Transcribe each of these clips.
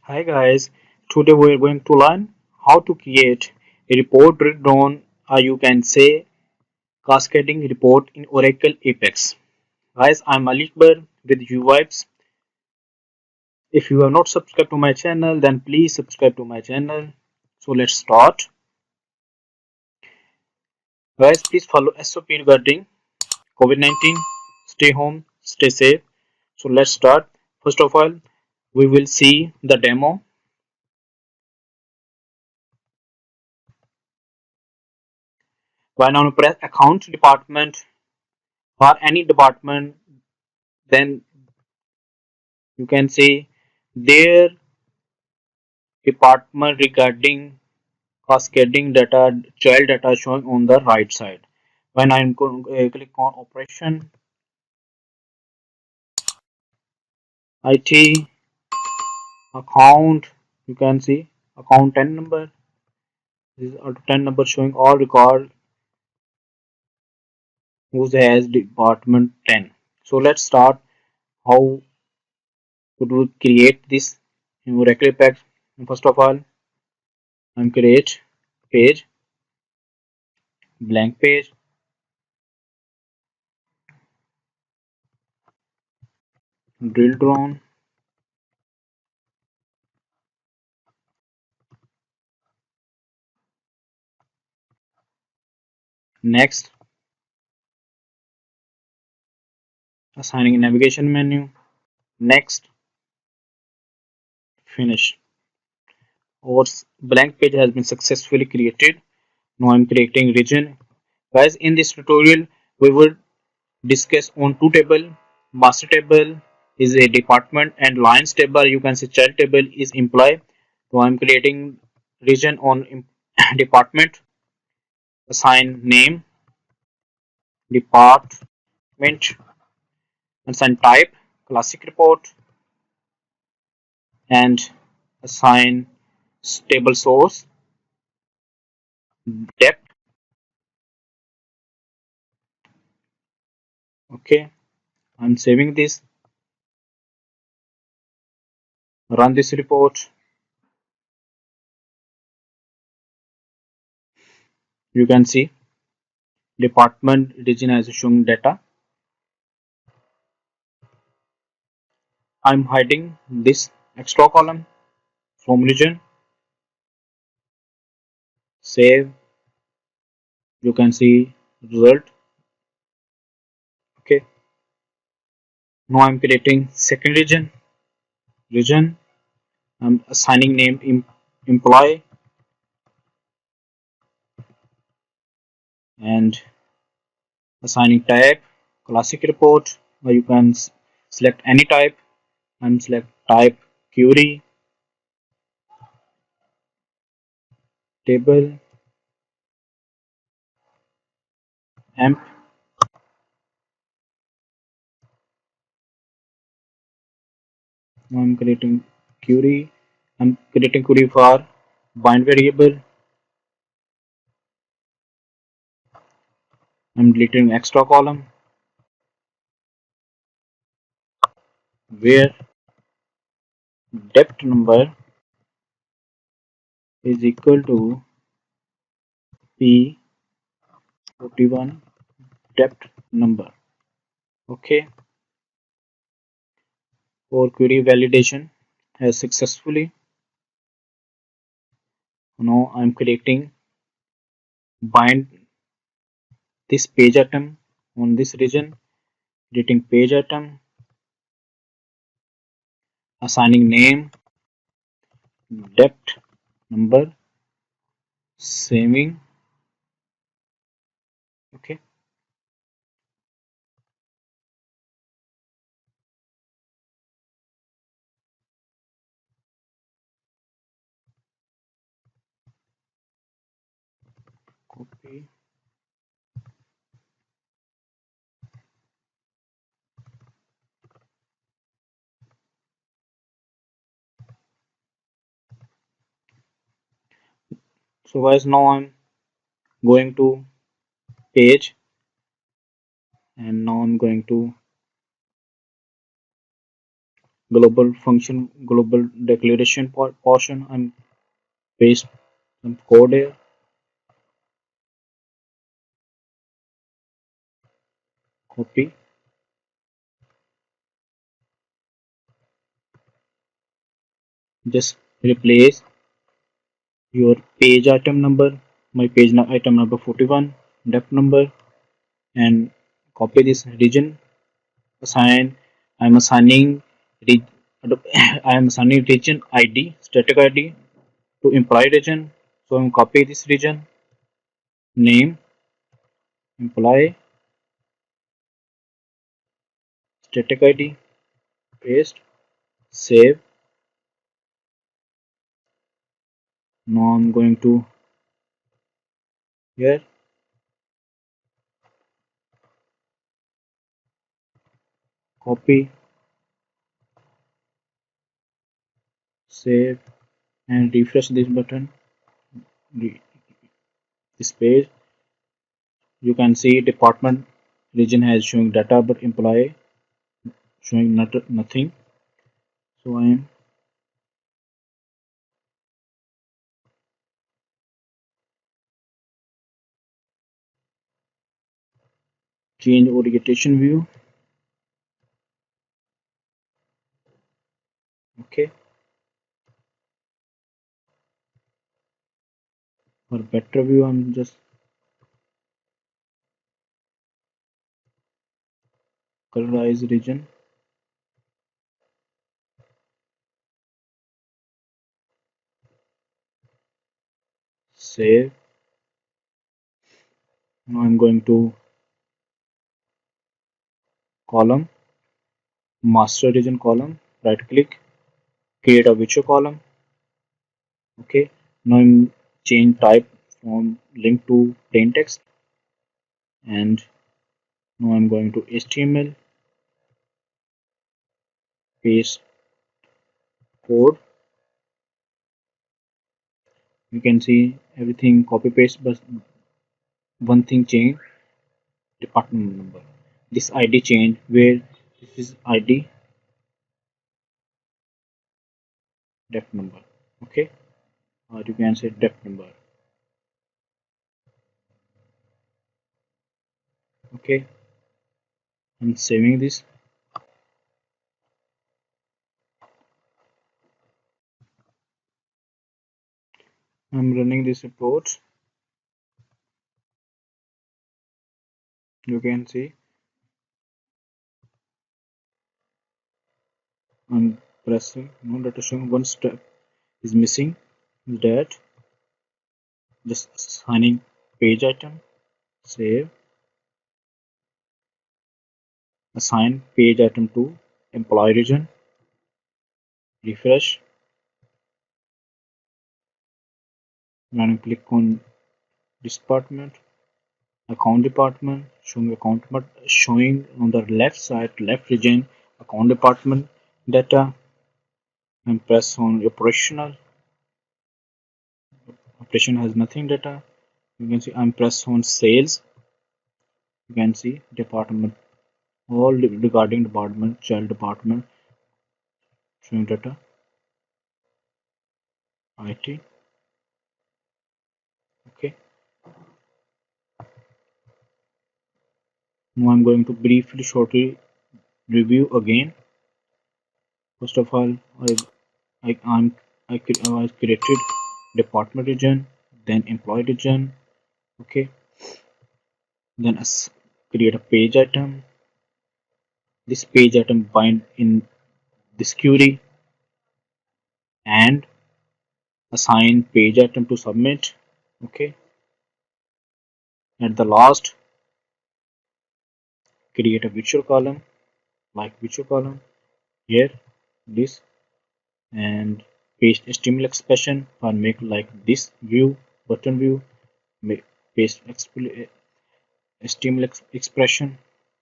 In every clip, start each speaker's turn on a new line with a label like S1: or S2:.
S1: Hi guys, today we are going to learn how to create a report written on, you can say, cascading report in Oracle Apex. Guys, I'm Akbar with UVibes. If you have not subscribed to my channel, then please subscribe to my channel. So let's start. Guys, please follow SOP regarding COVID-19. Stay home, stay safe. So let's start. First of all, we will see the demo. When I press account department or any department, then you can say their department regarding cascading data, child data showing on the right side. When I click on operation, IT, account, you can see account 10 number. This is 10 number showing all record who has department 10. So let's start how could we create this in Oracle Apex. First of all, I'm create page, blank page, drill down, next, assigning a navigation menu, next, finish. Our blank page has been successfully created. Now I'm creating region. Guys, in this tutorial, we will discuss on two table. Master table is a department and lines table, you can say child table, is employee. So I'm creating region on department, assign name, department, assign type, classic report, and assign table source, depth. Okay, I'm saving this, run this report. You can see department region as showing data. I'm hiding this extra column from region. Save. You can see result. Okay. Now I'm creating second region. Region. I'm assigning name employee and assigning type classic report. Or you can select any type. I'm select type query table amp. Now I'm creating query. I'm creating query for bind variable. I'm deleting extra column where depth number is equal to P41 depth number. Okay, for query validation has successfully. Now I'm creating bind this page item on this region, creating page item, assigning name, depth number, saving. Okay, copy. So guys, now I'm going to page and now I'm going to global function, global declaration portion. I'm paste some code here, copy, just replace your page item number, my item number 41, depth number, and copy this region. Assign, I'm assigning re- I'm assigning region ID, static ID to employee region. So I'm copy this region name, employee, static ID, paste, save. Now I'm going to here, copy, save, and refresh this button. This page, you can see department region has showing data, but employee showing nothing. So I am change orientation view. Okay, for better view, I'm just colorize region, save. Now I'm going to column, master region column, right click, create a visual column. Okay, now I'm change type from link to plain text, and now I'm going to HTML, paste code. You can see everything copy paste, but one thing change, department number. This ID change where this is ID def number. Okay, or you can say def number. Okay, I'm saving this. I'm running this report. You can see I'm pressing no data showing one step is missing. That just assigning page item, save, assign page item to employee region, refresh. When you click on this department, account department, showing on the left side, left region, account department data, and press on operational. Operation has nothing data. You can see I'm press on sales. You can see department, all regarding department, child department, showing data, IT. Okay. Now I'm going to briefly, shortly review again. First of all, I I'm I created department region, then employee region. Okay, then create a page item. This page item bind in this query and assign page item to submit. Okay, at the last, create a virtual column like virtual column here, this, and paste HTML expression or make like this view, button view, make paste HTML expression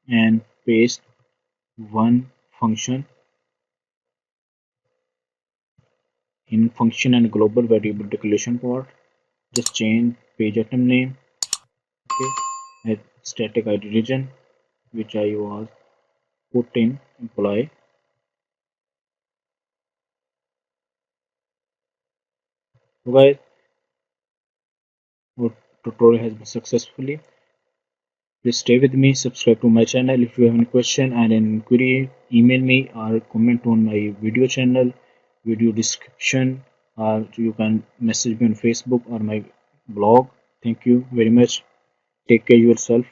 S1: and paste one function in function and global variable declaration part. Just change page item name. Okay, at static ID region which I was put in employee. So guys, our tutorial has been successfully. Please stay with me, subscribe to my channel. If you have any question and an inquiry, email me or comment on my video channel, video description, or you can message me on Facebook or my blog. Thank you very much. Take care of yourself.